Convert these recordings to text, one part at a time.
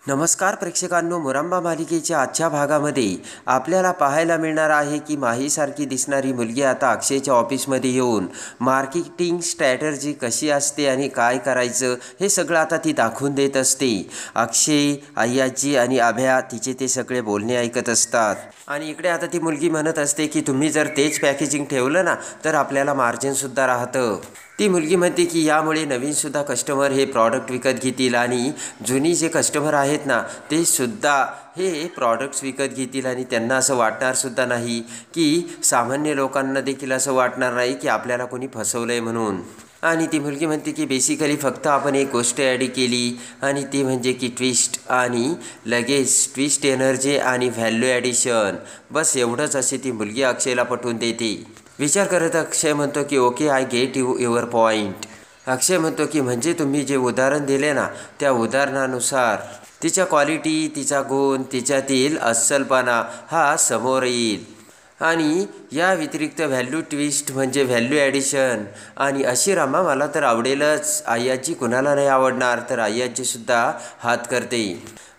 नमस्कार प्रेक्षकांनो, मुरांबा मालिकेच्या आजच्या भागामध्ये आपल्याला पाहायला मिळणार आहे की माहीसारखी दिसणारी मुलगी आता अक्षयच्या ऑफिसमध्ये येऊन मार्केटिंग स्ट्रॅटर्जी कशी असते आणि काय करायचं हे सगळं आता ती दाखवून देत असते. अक्षय, अय्याजी आणि अभ्या तिचे ते सगळे बोलणे ऐकत असतात आणि इकडे आता ती मुलगी म्हणत असते की तुम्ही जर तेच पॅकेजिंग ठेवलं ना तर आपल्याला मार्जिनसुद्धा राहतं. ती मुलगी म्हणते की यामुळे नवीनसुद्धा कस्टमर हे प्रॉडक्ट विकत घेतील आणि जुनी जे कस्टमर आहेत ना ते सुद्धा हे प्रॉडक्ट्स विकत घेतील आणि त्यांना असं वाटणारसुद्धा नाही की सामान्य लोकांना देखील असं वाटणार नाही की आपल्याला कोणी फसवलं आहे म्हणून. आणि ती मुलगी म्हणते की बेसिकली फक्त आपण एक गोष्ट ॲड केली आणि ती म्हणजे की ट्विस्ट आणि लगेच ट्विस्ट एनर्जी आणि व्हॅल्यू ॲडिशन, बस एवढंच असे ती मुलगी अक्षयला पटवून देते. विचार करत अक्षय म्हणतो की okay, I get your point. Akshay म्हणतो की म्हणजे तुम्ही जे उदाहरण दिले ना त्या उदाहरणानुसार तिच्या क्वालिटी, तिचा गुण, तिच्यातील अस्सलपणा हा समोर येईल आणि या व्यतिरिक्त व्हॅल्यू ट्विस्ट म्हणजे व्हॅल्यू ॲडिशन. आणि अशी रमा मला तर आवडेलच, अय्याजी कुणाला नाही आवडणार. तर अय्याजीसुद्धा हात करते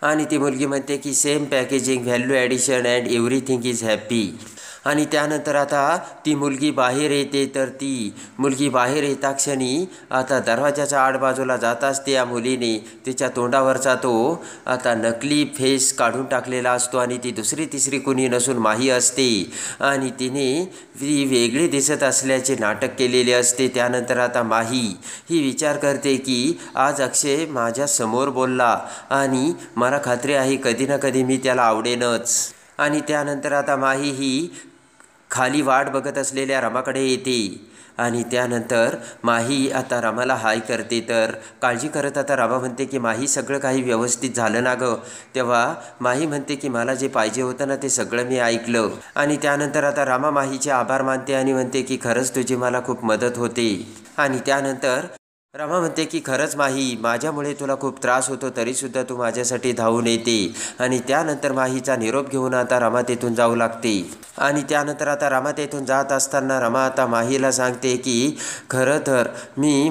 आणि ती मुलगी म्हणते की same packaging, value addition and everything is happy. आणि त्यानंतर आता ती मुलगी बाहेर येते. तर ती मुलगी बाहेर येता क्षणी आता दरवाजाच्या आडबाजूला जात असते या मुलीने तिच्या तोंडावरचा तो आता नकली फेस काढून टाकलेला असतो आणि ती दुसरी तिसरी कुणी नसून माही असते आणि तिने ती वेगळी दिसत असल्याचे नाटक केलेले असते. त्यानंतर आता माही ही विचार करते की आज अक्षय माझ्यासमोर बोलला आणि मला खात्री आहे कधी ना कधी मी त्याला आवडेनच. आणि त्यानंतर आता माही ही खाली वाट बघत असलेल्या रमाकडे येते आणि त्यानंतर माही आता रमाला हाय करते. तर काळजी करत आता रमा म्हणते की माही सगळं काही व्यवस्थित झालं ना गं. तेव्हा माही म्हणते की मला जे पाहिजे होतं ना ते सगळं मी ऐकलं. आणि त्यानंतर आता रमा माहीचे आभार मानते आणि म्हणते की खरंच तुझी मला खूप मदत होते. आणि त्यानंतर रमा म्हणते की खरंच माही, माझ्यामुळे तुला खूप त्रास होतो तरीसुद्धा तू माझ्यासाठी धावून येते. आणि त्यानंतर माहीचा निरोप घेऊन आता रमा तेथून जाऊ लागते. आणि त्यानंतर आता रमा तेथून जात असताना रमा आता माहीला सांगते की खरं तर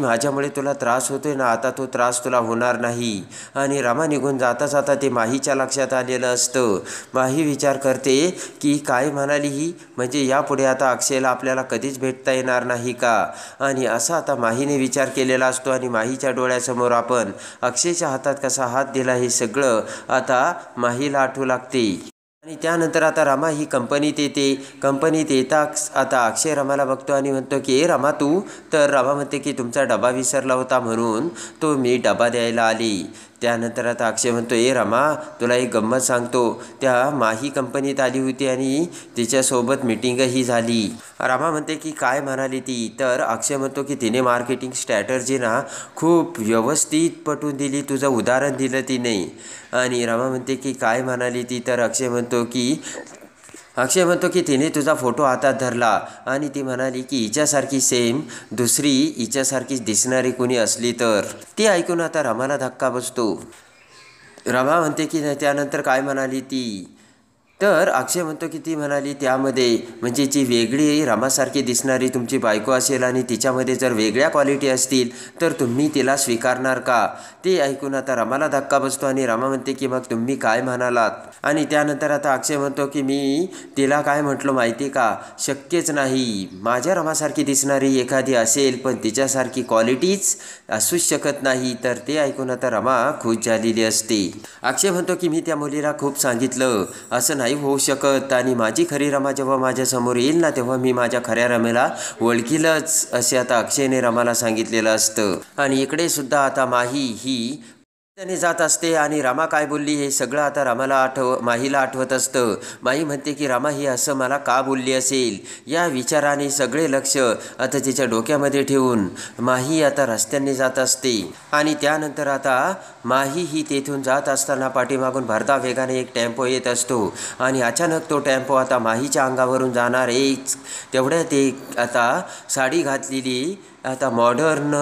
माझ्यामुळे तुला त्रास होतोय ना, आता तो त्रास तुला होणार नाही. आणि रमा निघून जाता जाता ते माहीच्या लक्षात आलेलं असतं. माही विचार करते की काय म्हणाली ही, म्हणजे यापुढे आता अक्षयला आपल्याला कधीच भेटता येणार नाही का. आणि असा आता माहीने विचार केलेला असतो आणि माहीच्या डोळ्यासमोर आपण अक्षयच्या हातात कसा हात दिला हे सगळं आता माहीला आठवू लागते. आणि त्यानंतर आता रमा ही कंपनीत येते. कंपनीत येताच आता अक्षय रमाला बघतो आणि म्हणतो की ए रमा तू. तर रमा म्हणते की तुमचा डबा विसरला होता म्हणून तो मी डबा द्यायला आली. त्यानंतर आता अक्षय म्हणतो ए रमा तुला एक गंमत सांगतो, त्या माही कंपनीत आली होती आणि तिच्यासोबत मीटिंगही झाली. रमा म्हणते की काय म्हणाली ती. तर अक्षय म्हणतो की तिने मार्केटिंग स्ट्रॅटर्जी ना खूप व्यवस्थित पटवून दिली, तुझं उदाहरण दिलं तिने. आणि रमा म्हणते की काय म्हणाली ती. तर अक्षय म्हणतो की तिने तुझा फोटो हातात धरला आणि ती म्हणाली की हिच्यासारखी सेम दुसरी हिच्यासारखीच दिसणारी कोणी असली तर. ती ऐकून आता रमाला धक्का बसतो. रमा म्हणते की त्यानंतर काय म्हणाली ती. तर अक्षय म्हणतो की ती म्हणाली त्यामध्ये म्हणजे जी वेगळी रमासारखी दिसणारी तुमची बायको असेल आणि तिच्यामध्ये जर वेगळ्या क्वालिटी असतील तर तुम्ही तिला स्वीकारणार का. ते ऐकून आता रमाला धक्का बसतो आणि रमा म्हणते की मग तुम्ही काय म्हणालात. आणि त्यानंतर आता अक्षय म्हणतो की मी तिला काय म्हटलं माहिती का, शक्यच नाही, माझ्या रमासारखी दिसणारी एखादी असेल पण तिच्यासारखी क्वालिटीच असूच शकत नाही. तर ते ऐकून आता रमा खुश झालेली असते. अक्षय म्हणतो की मी त्या मुलीला खूप सांगितलं असं नाही होऊ शकत आणि माझी खरी रमा जेव्हा माझ्यासमोर येईल ना तेव्हा मी माझ्या खऱ्या रमेला ओळखीलच, असे आता अक्षयने रमाला सांगितलेलं असतं. आणि इकडे सुद्धा आता माही ही त्याने जात असते आणि रमा काय बोलली हे सगळं आता माहीला आठवत असतं. माही म्हणते की रमा ही असं मला का बोलली असेल, या विचाराने सगळे लक्ष आता तिच्या डोक्यामध्ये ठेवून माही आता रस्त्याने जात असते. आणि त्यानंतर आता माही ही तेथून जात असताना पाठीमागून भरधाव वेगाने एक टेम्पो येत असतो आणि अचानक तो टेम्पो आता माहीच्या अंगावरून जाणार तेवढ्यात एक आता साडी घातलेली आता मॉडर्न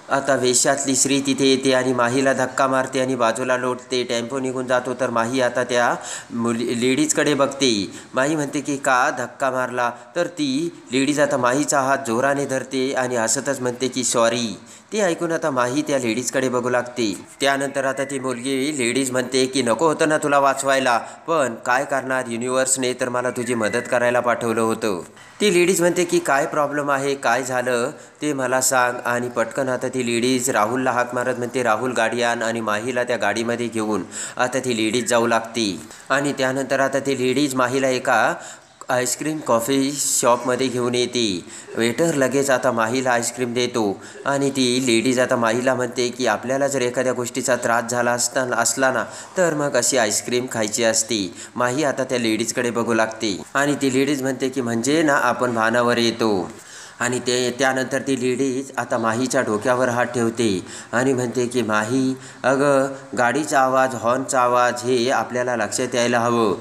आता वेशातली स्त्री तिथे येते आणि माहीला धक्का मारते आणि बाजूला लोटते. टेम्पो निघून जातो. तर माही आता त्या लेडीजकडे बघते. माही म्हणते की का धक्का मारला. तर ती लेडीज आता माहीचा हात जोराने धरते आणि हसतच म्हणते की सॉरी. ती ऐकून आता माही त्या लेडीजकडे बघू लागते. त्यानंतर आता ती मुलगी लेडीज म्हणते की नको होतं ना तुला वाचवायला, पण काय करणार, युनिव्हर्सने तर मला तुझी मदत करायला पाठवलं होतं. ती लेडीज म्हणते की काय प्रॉब्लेम आहे, काय झालं ते मला सांग. आणि पटकन आता ती लेडीज राहुलला हाक मारत म्हणते राहुल गाडी आण, आणि माहीला त्या गाडीमध्ये घेऊन आता ती लेडीज जाऊ लागते. आणि त्यानंतर आता ती लेडीज माहीला एका आईस्क्रीम कॉफी शॉपमध्ये घेऊन येते. वेटर लगेच आता माहीला आईस्क्रीम देतो आणि ती लेडीज आता माहीला म्हणते की आपल्याला जर एखाद्या गोष्टीचा त्रास झाला असला ना तर मग अशी आईस्क्रीम खायची असते. माही आता त्या लेडीजकडे बघू लागते आणि ती लेडीज म्हणते की म्हणजे ना आपण भानावर येतो. आणि त्यानंतर ती लेडीज आता माहीच्या डोक्यावर हात ठेवते आणि म्हणते की माही, अगं गाडीचा आवाज, हॉर्नचा आवाज हे आपल्याला लक्षात यायला हवं.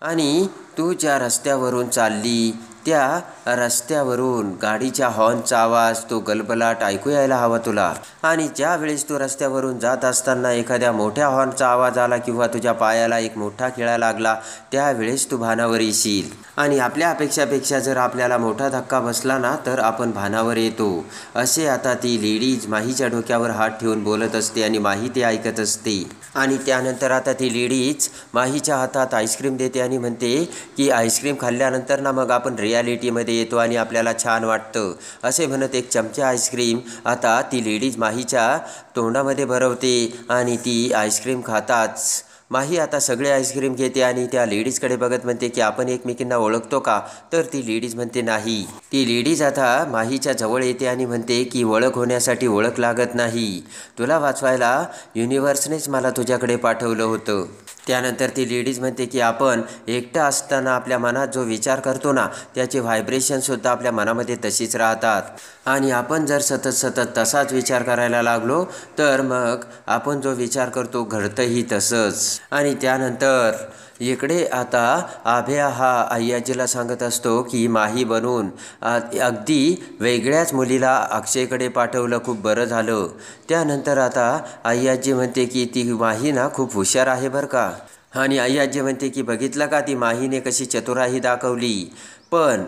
आणि तू ज्या रस्त्यावरून चालली त्या रस्त्यावरून गाडीच्या हॉर्नचा आवाज, तो गलबलाट ऐकू यायला हवा तुला. आणि ज्या वेळेस तू रस्त्यावरून जात असताना एखाद्या मोठ्या हॉर्नचा आवाज आला किंवा तुझ्या पायाला एक मोठा खिळा लागला त्यावेळेस तू भानावर येशील. आणि आपल्या अपेक्षापेक्षा जर आपल्याला मोठा धक्का बसला ना तर आपण भानावर येतो. असे आता ती लेडीज माहीच्या डोक्यावर हात ठेवून बोलत असते आणि माही ते ऐकत असते. आणि त्यानंतर आता ती लेडीज माहीच्या हातात आईस्क्रीम देते आणि म्हणते की आईस्क्रीम खाल्ल्यानंतर ना मग आपण रियालिटीमध्ये येतो आणि आपल्याला छान वाटतं. असे म्हणत एक चमचा आईस्क्रीम आता ती लेडीज माहीच्या तोंडामध्ये भरवते आणि ती आईस्क्रीम खाताच माही आता सगळे आईस्क्रीम घेते आणि त्या लेडीजकडे बघत म्हणते की आपण एकमेकींना ओळखतो का. तर ती लेडीज म्हणते नाही. ती लेडीज आता माहीच्या जवळ येते आणि म्हणते की ओळख होण्यासाठी ओळख लागत नाही, तुला वाचवायला युनिव्हर्सनेच मला तुझ्याकडे पाठवलं होतं. त्यानंतर ती लेडीज म्हणते की आपण एकटं असताना आपल्या मनात जो विचार करतो ना त्याचे व्हायब्रेशनसुद्धा आपल्या मनामध्ये तशीच राहतात. आणि आपण जर सतत तसाच विचार करायला लागलो तर मग आपण जो विचार करतो घडतंही तसंच. आणि त्यानंतर इकडे आता आभ्या हा अय्याजीला सांगत असतो की माही बनून अगदी वेगळ्याच मुलीला अक्षयकडे पाठवलं, खूप बरं झालं. त्यानंतर आता अय्याजी म्हणते की ती माही ना खूप हुशार आहे बरं का. आणि अय्याजी म्हणते की बघितलं का ती माहीने कशी चतुराई दाखवली. पण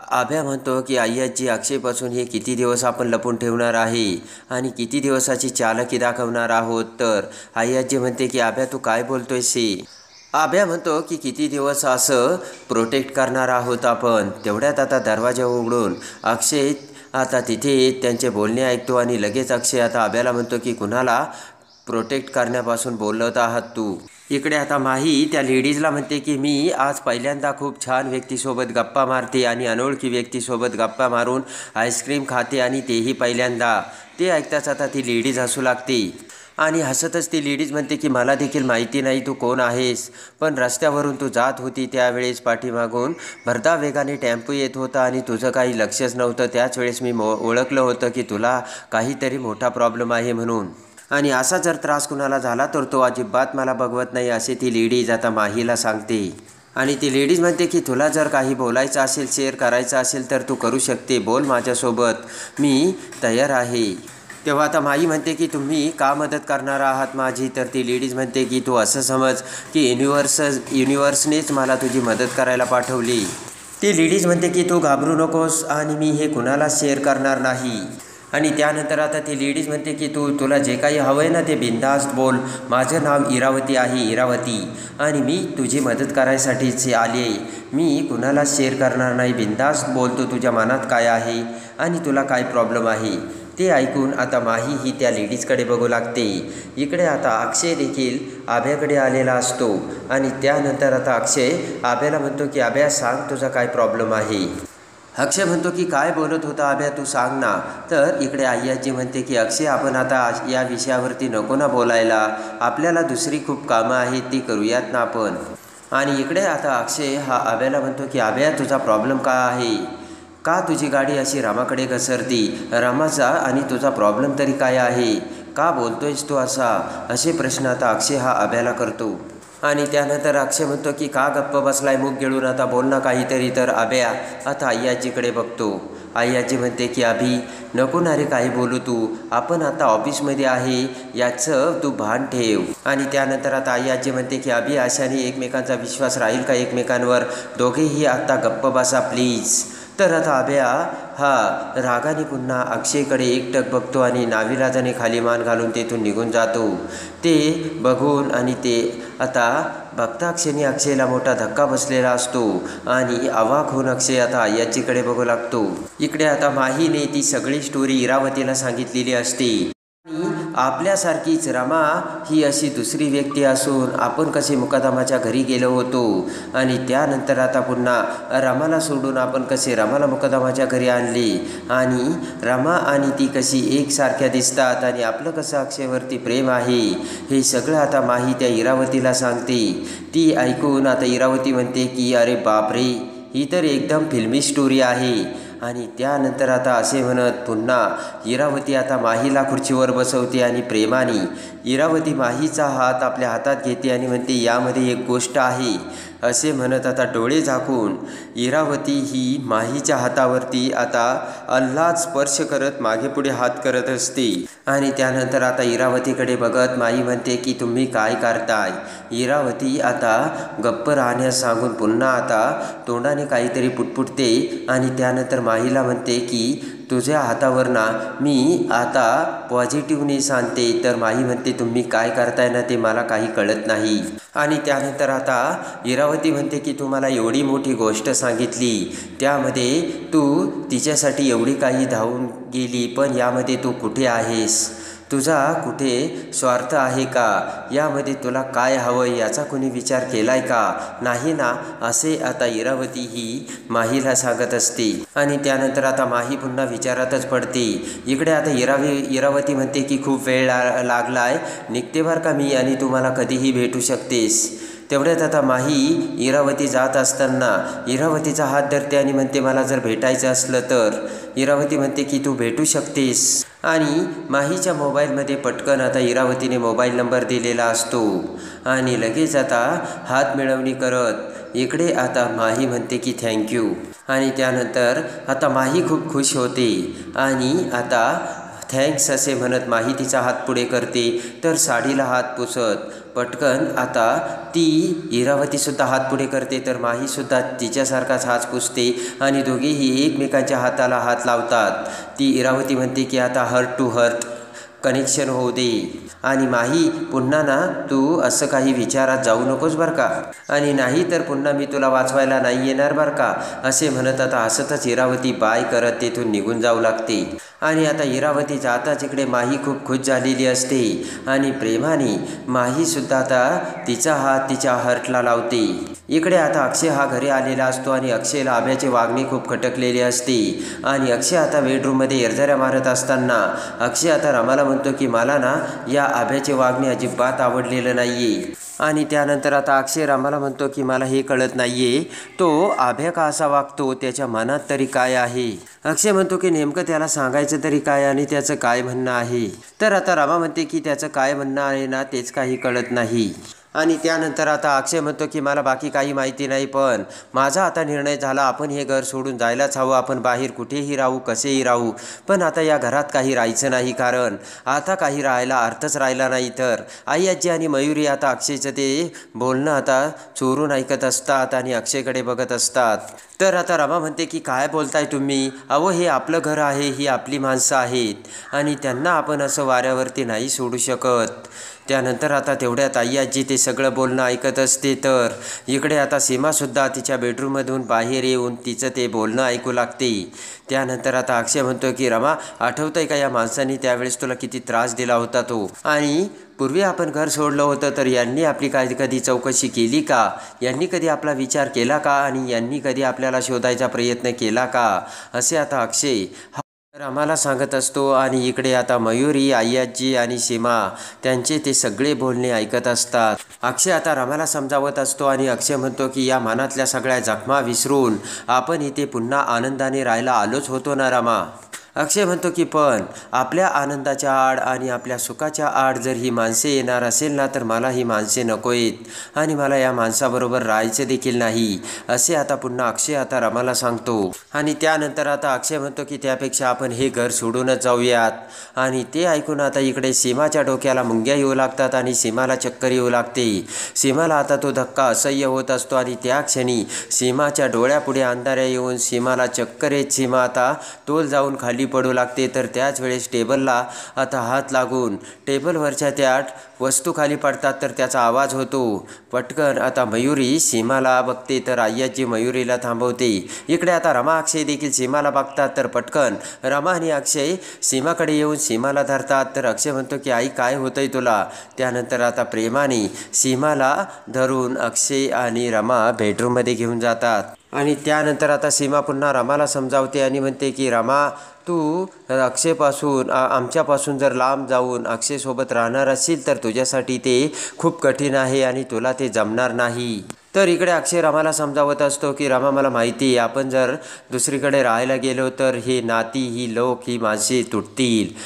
आभ्या म्हणतो की अय्याजी अक्षयपासून हे किती दिवस आपण लपून ठेवणार आहे आणि किती दिवसाची चालाकी दाखवणार आहोत. तर अय्याजी म्हणते की आभ्या तू काय बोलतोयस हे. आभ्या म्हणतो की किती दिवस असं प्रोटेक्ट करणार आहोत आपण. तेवढ्यात आता दरवाजा उघडून अक्षय आता तिथे त्यांचे बोलणे ऐकतो आणि लगेच अक्षय आता आभ्याला म्हणतो की कुणाला प्रोटेक्ट करण्यापासून बोलत आहात तू. इकडे आता माही त्या लेडीजला म्हणते की मी आज पहिल्यांदा खूप छान व्यक्तीसोबत गप्पा मारते आणि अनोळखी व्यक्तीसोबत गप्पा मारून आईस्क्रीम खाते आणि तेही पहिल्यांदा. ते ऐकताच आता ती लेडीज हसू लागते आणि हसतच ती लेडीज म्हणते की मला देखील माहिती नाही तू कोण आहेस, पण रस्त्यावरून तू जात होती त्यावेळेस पाठीमागून भरधाव वेगाने टेम्पो येत होता आणि तुझं काही लक्षच नव्हतं. त्याच वेळेस मी ओळखलं होतं की तुला काहीतरी मोठा प्रॉब्लेम आहे म्हणून. आणि असा जर त्रास कुणाला झाला तर तो अजिबात मला बघवत नाही, असे ती लेडीज आता माहीला सांगते. आणि ती लेडीज म्हणते की तुला जर काही बोलायचं असेल, शेअर करायचं असेल तर तू करू शकते, बोल माझ्यासोबत, मी तयार आहे. तेव्हा आता माही म्हणते की तुम्ही का मदत करणार आहात माझी. तर ती लेडीज म्हणते की तू असं समज की युनिव्हर्सनेच मला तुझी मदत करायला पाठवली. ती लेडीज म्हणते की तू घाबरू नकोस आणि मी हे कुणाला शेअर करणार नाही. आणि त्यानंतर आता ती लेडीज म्हणते की तुला जे काही हवं आहे ना ते बिनधास्त बोल, माझं नाव इरावती आहे, इरावती, आणि मी तुझी मदत करायसाठीच आले, मी कुणाला शेअर करणार नाही. बिनधास्त बोल, तुझ्या मनात काय आहे आणि तुला काय प्रॉब्लेम आहे. ते ऐकून आता माही ही त्या लेडीजकडे बघू लागते. इकडे आता अक्षय देखील आभ्याकडे आलेला असतो आणि त्यानंतर आता अक्षय आभ्याला म्हणतो की आभ्या सांग तुझा काय प्रॉब्लेम आहे. अक्षय म्हणतो की काय बोलत होता आभ्या तू सांग ना. तर इकडे अय्याजी म्हणते की अक्षय आपण आता या विषयावरती नको ना बोलायला, आपल्याला दुसरी खूप कामं आहेत ती करूयात ना आपण. आणि इकडे आता अक्षय हा आभ्याला म्हणतो की आभ्या तुझा प्रॉब्लेम काय आहे, का तुझी गाडी अशी रामाकडे घसरती, रामाचा आणि तुझा प्रॉब्लेम तरी काय आहे, का बोलतोयस तू असे प्रश्न आता अक्षय हा आभ्याला करतो. आणि त्यानंतर अक्षय म्हणतो की का गप्प बसलाय मुख गिळून, आता बोल ना काहीतरी. तर आभ्या आता अय्याजीकडे बघतो. अय्याजी म्हणते की अभि नको ना रे काही बोलू तू, आपण आता ऑफिसमध्ये आहे याचं तू भान ठेव. आणि त्यानंतर आता अय्याजी म्हणते की अभि अशाने एकमेकांचा विश्वास राहील का एकमेकांवर, दोघेही आता गप्प बसा प्लीज. तर आता आभ्या हा रागाने पुन्हा अक्षयकडे एकटक बघतो आणि नाविलाजाने खाली मान घालून तेथून निघून जातो. ते बघून आणि ते आता बघता क्षणी अक्षयला मोठा धक्का बसलेला असतो आणि अवाक होऊन अक्षय आता अय्याजीकडे बघू लागतो. इकडे आता माहीने ती सगळी स्टोरी इरावतीला सांगितलेली असते. आपल्यासारखीच रमा ही अशी दुसरी व्यक्ती असून आपण कसे मुकादमाच्या घरी गेलो होतो आणि त्यानंतर आता पुन्हा रमाला सोडून आपण कसे रमाला मुकादमाच्या घरी आणले आणि रमा आणि ती कशी एकसारख्या दिसतात आणि आपलं कसं अक्षयवरती प्रेम आहे हे सगळं आता माही त्या इरावतीला सांगते. ती ऐकून आता इरावती म्हणते की अरे बापरे, ही तर एकदम फिल्मी स्टोरी आहे. आणि त्यानंतर आता असे म्हणत पुन्हा इरावती आता माहीला खुर्चीवर बसवते आणि प्रेमाने इरावती माहीचा हात आपल्या हातात घेते आणि म्हणते यामध्ये एक गोष्ट आहे असे म्हणत आता डोळे झाकून इरावती ही माहीच्या हातावरती आता आल्हाद स्पर्श करत मागे पुढे हात करत असते. आणि त्यानंतर आता इरावतीकडे बघत माही म्हणते की तुम्ही काय करताय. इरावती आता गप्प राहण्यास सांगून पुन्हा आता तोंडाने काहीतरी पुटपुटते आणि त्यानंतर माहीला म्हणते की तुझ्या हातावर ना मी आता पॉझिटिव्हने सांगते. तर माही म्हणते तुम्ही काय करताय ना ते मला काही कळत नाही. आणि त्यानंतर आता इरावती म्हणते की तू मला एवढी मोठी गोष्ट सांगितली, त्यामध्ये तू तिच्यासाठी एवढी काही धावून गेली, पण यामध्ये तू कुठे आहेस, तुझा कुठे स्वार्थ आहे का, यामध्ये तुला काय हवं याचा कोणी विचार केलाय का, नाही ना, असे आता इरावती ही माहीला सांगत असते. आणि त्यानंतर आता माही पुन्हा विचारातच पडते. इकडे आता इरावती म्हणते की खूप वेळ लागलाय, निघते बरं का मी आणि तुम्हाला कधीही भेटू शकतेस. तेवढ्यात आता माही इरावती जात असताना इरावतीचा हात धरते आणि म्हणते मला जर भेटायचं असलं तर. इरावती म्हणते की तू भेटू शकतेस. आणि माहीच्या मोबाईलमध्ये पटकन आता इरावतीने मोबाईल नंबर दिलेला असतो आणि लगेच आता हात मिळवणी करत इकडे आता माही म्हणते की थँक्यू. आणि त्यानंतर आता माही खूप खुश होते आणि आता थँक्स असे म्हणत माही तिचा हात पुढे करते. तर साडीला हात पुसत पटकन आता ती इरावतीसुद्धा हात पुढे करते. तर माहीसुद्धा तिच्यासारखाच हात पुसते आणि दोघेही एकमेकांच्या हाताला हात लावतात. ती इरावती म्हणते की आता हर्ट टू हर्ट कनेक्शन होऊ दे. आणि माही पुन्हा ना तू असं काही विचारात जाऊ नकोस बरं का, आणि नाही तर पुन्हा मी तुला वाचवायला नाही येणार बरं का, असे म्हणत आता हसतच इरावती बाय करत तेथून निघून जाऊ लागते. आणि आता इरावती जाताच इकडे माही खूप खुश झालेली असते आणि प्रेमाने माहीसुद्धा आता तिचा हात तिच्या हर्टला लावते. इकडे आता अक्षय हा घरी आलेला असतो आणि अक्षयला आभ्याचे वागणे खूप खटकलेले असते. आणि अक्षय आता बेडरूममध्ये एरझऱ्या मारत असताना अक्षय आता रमाला म्हणतो की मला ना या आभ्याचे वागणे अजिबात आवडलेलं नाहीये. आणि त्यानंतर आता अक्षय रमाला म्हणतो की मला हे कळत नाहीये तो आभ्या का असा वागतो, त्याच्या मनात तरी काय आहे. अक्षय म्हणतो की नेमकं त्याला सांगायचं तरी काय आणि त्याचं काय म्हणणं आहे. तर आता रमा म्हणते की त्याचं काय म्हणणं आहे ना तेच काही कळत नाही. आणि त्यानंतर आता अक्षय म्हणतो की मला बाकी काही माहिती नाही, पण माझा आता निर्णय झाला, आपण हे घर सोडून जायलाच हवं. आपण बाहेर कुठेही राहू, कसेही राहू, पण आता या घरात काही राहायचं नाही, कारण आता काही राहायला अर्थच राहिला नाही. तर आई आजी आणि मयुरी आता अक्षयचं ते बोलणं आता चोरून ऐकत असतात आणि अक्षयकडे बघत असतात. तर आता रमा म्हणते की काय बोलताय तुम्ही, अहो हे आपलं घर आहे, ही आपली माणसं आहेत आणि त्यांना आपण असं वाऱ्यावरती नाही सोडू शकत. त्यानंतर आता तेवढ्यात आई आजी ते सगळं बोलणं ऐकत असते. तर इकडे आता सीमासुद्धा तिच्या बेडरूममधून बाहेर येऊन तिचं ते बोलणं ऐकू लागते. त्यानंतर आता अक्षय म्हणतो की रमा आठवतंय का या माणसाने त्यावेळेस तुला किती त्रास दिला होता तो, आणि पूर्वी आपण घर सोडलं होतं तर यांनी आपली कधी चौकशी केली का, यांनी कधी आपला विचार केला का, आणि यांनी कधी आपल्याला शोधायचा प्रयत्न केला का, असे आता अक्षय तर आम्हाला सांगत असतो. आणि इकडे आता मयुरी, आय्याजी आणि सीमा त्यांचे ते सगळे बोलणे ऐकत असतात. अक्षय आता रमाला समजावत असतो आणि अक्षय म्हणतो की या मनातल्या सगळ्या जखमा विसरून आपण इथे पुन्हा आनंदाने राहायला आलोच होतो ना रमा. अक्षय म्हणतो की पण आपल्या आनंदाच्या आड आणि आपल्या सुखाच्या आड जर ही माणसे येणार असेल ना तर मला ही माणसे नको आहेत आणि मला या माणसाबरोबर राहायचं देखील नाही, असे आता पुन्हा अक्षय आता रमाला सांगतो. आणि त्यानंतर आता अक्षय म्हणतो की त्यापेक्षा आपण हे घर सोडूनच जाऊयात. आणि ते ऐकून आता इकडे सीमाच्या डोक्याला मुंग्या येऊ लागतात आणि सीमाला चक्कर येऊ लागते. सीमाला आता तो धक्का असह्य होत असतो आणि त्या क्षणी सीमाच्या डोळ्यापुढे अंधाऱ्या येऊन सीमाला चक्कर येत सीमा आता तोल जाऊन खाली पडू लागते. तर त्याच वेळेस टेबलला आता हात लागून टेबलवरच्या त्या वस्तू खाली पडतात. तर त्याचा आवाज होतो. पटकन आता मयुरी सीमाला बघते तर अय्याजी मयुरीला थांबवते. इकडे आता रमा अक्षय देखील सीमाला बघतात. तर पटकन रमा आणि अक्षय सीमाकडे येऊन सीमाला धरतात. तर अक्षय म्हणतो की आई काय होतंय तुला. त्यानंतर आता प्रेमाने सीमाला धरून अक्षय आणि रमा बेडरूममध्ये घेऊन जातात. आणि त्यानंतर आता सीमा पुन्हा रमाला समजावते आणि म्हणते की रमा तू अक्षयपासून आमच्यापासून जर लांब जाऊन अक्षयसोबत राहणार असशील तर तुझ्यासाठी ते खूप कठीण आहे आणि तुला ते जमणार नाही. तर इकडे अक्षय रमाला समजावत असतो की रमा मला माहिती आहे आपण जर दुसरीकडे राहायला गेलो तर ही नाती ही लोक ही माणसे तुटतील.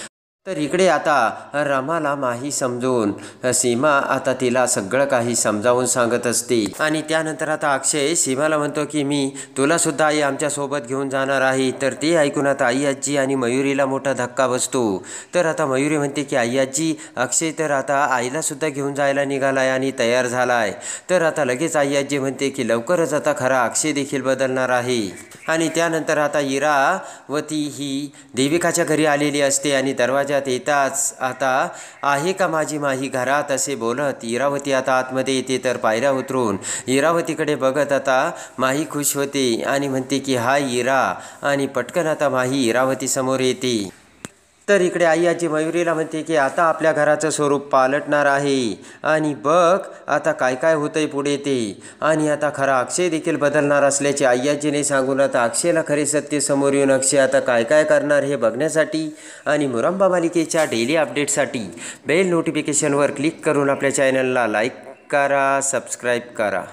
तर इकडे आता रमाला माही समजून सीमा आता तिला सगळं काही समजावून सांगत असते. आणि त्यानंतर आता अक्षय सीमाला म्हणतो की मी तुलासुद्धा आई आमच्यासोबत घेऊन जाणार आहे. तर ते ऐकून आता आई आजी आणि मयुरीला मोठा धक्का बसतो. तर आता मयुरी म्हणते की आई आजी अक्षय तर आता आईलासुद्धा घेऊन जायला निघाला आहे आणि तयार झाला आहे. तर आता लगेच आई आजी म्हणते की लवकरच आता खरा अक्षय देखील बदलणार आहे. आणि त्यानंतर आता इरावती ही देविकाच्या घरी आलेली असते आणि दरवाजा येताच आता आहे का माझी माही घरात असे बोलत इरावती आता आतमध्ये येते. तर पायऱ्या उतरून इरावतीकडे बघत आता माही खुश होते आणि म्हणते की हाय इरा. आणि पटकन आता माही इरावती समोर येते. तर इकडे आई आजी मयुरीला म्हणते की आता आपल्या घराचं स्वरूप पालटणार आहे आणि बघ आता काय काय होतंय पुढे ते. आणि आता खरा अक्षय देखील बदलणार असल्याचे आई आजीने सांगून आता अक्षयला खरे सत्य समोर येऊन अक्षय आता काय काय करणार हे बघण्यासाठी आणि मुरंबा मालिकेच्या डेली अपडेटसाठी बेल नोटिफिकेशनवर क्लिक करून आपल्या चॅनलला लाईक करा, सबस्क्राईब करा.